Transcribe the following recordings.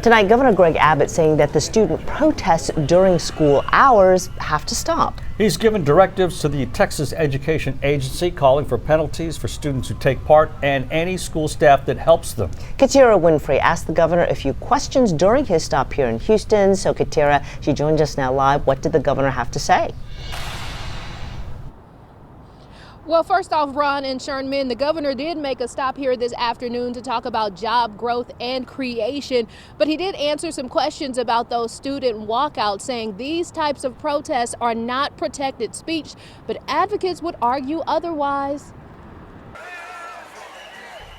Tonight, Governor Greg Abbott saying that the student protests during school hours have to stop. He's given directives to the Texas Education Agency calling for penalties for students who take part and any school staff that helps them. Katira Winfrey asked the governor a few questions during his stop here in Houston. So Katira, she joins us now live. What did the governor have to say? Well, first off, Ron and Sherman, the governor did make a stop here this afternoon to talk about job growth and creation, but he did answer some questions about those student walkouts, saying these types of protests are not protected speech, but advocates would argue otherwise.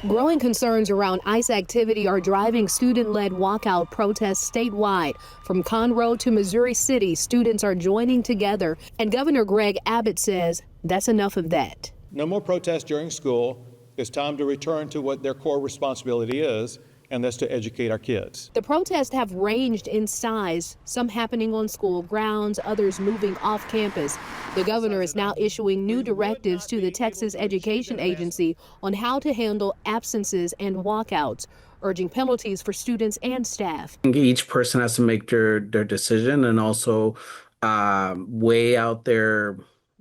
Growing concerns around ICE activity are driving student-led walkout protests statewide. From Conroe to Missouri City, students are joining together, and Governor Greg Abbott says that's enough of that. No more protests during school. It's time to return to what their core responsibility is, and that's to educate our kids. The protests have ranged in size, some happening on school grounds, others moving off campus. The governor is now issuing new directives to the Texas Education Agency on how to handle absences and walkouts, urging penalties for students and staff. Each person has to make their decision and also weigh out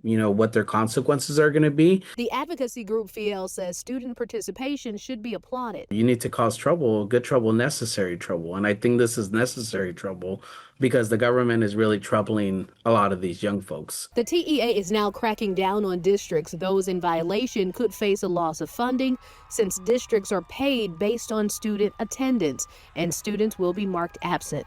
what their consequences are going to be. The advocacy group FIEL says student participation should be applauded. You need to cause trouble, good trouble, necessary trouble. And I think this is necessary trouble because the government is really troubling a lot of these young folks. The TEA is now cracking down on districts. Those in violation could face a loss of funding since districts are paid based on student attendance and students will be marked absent.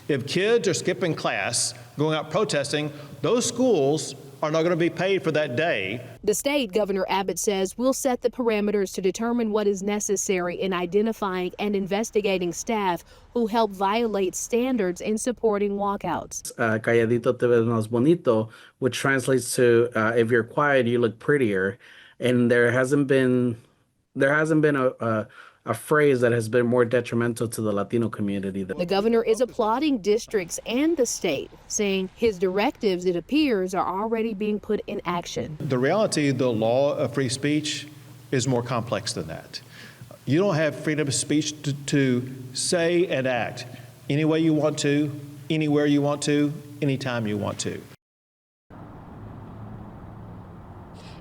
If kids are skipping class, going out protesting, those schools are not going to be paid for that day. The state, Governor Abbott says, will set the parameters to determine what is necessary in identifying and investigating staff who help violate standards in supporting walkouts. Calladito te ves más bonito, which translates to if you're quiet, you look prettier. And there hasn't been a phrase that has been more detrimental to the Latino community. The governor is applauding districts and the state, saying his directives, it appears, are already being put in action. The reality, the law of free speech is more complex than that. You don't have freedom of speech to say and act any way you want to, anywhere you want to, anytime you want to.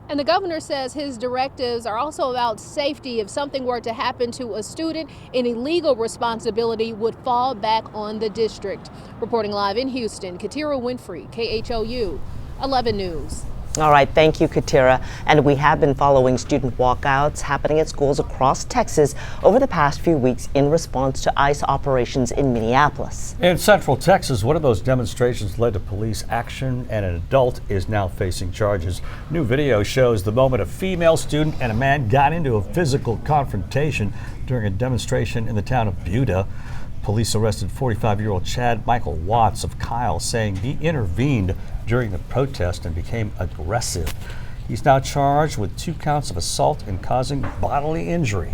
And the governor says his directives are also about safety. If something were to happen to a student, any legal responsibility would fall back on the district. Reporting live in Houston, Katira Winfrey, KHOU 11 News. All right, thank you, Katira. And we have been following student walkouts happening at schools across Texas over the past few weeks in response to ICE operations in Minneapolis. In Central Texas, one of those demonstrations led to police action, and an adult is now facing charges. New video shows the moment a female student and a man got into a physical confrontation during a demonstration in the town of Buda. Police arrested 45-year-old Chad Michael Watts of Kyle, saying he intervened during the protest and became aggressive. He's now charged with 2 counts of assault and causing bodily injury.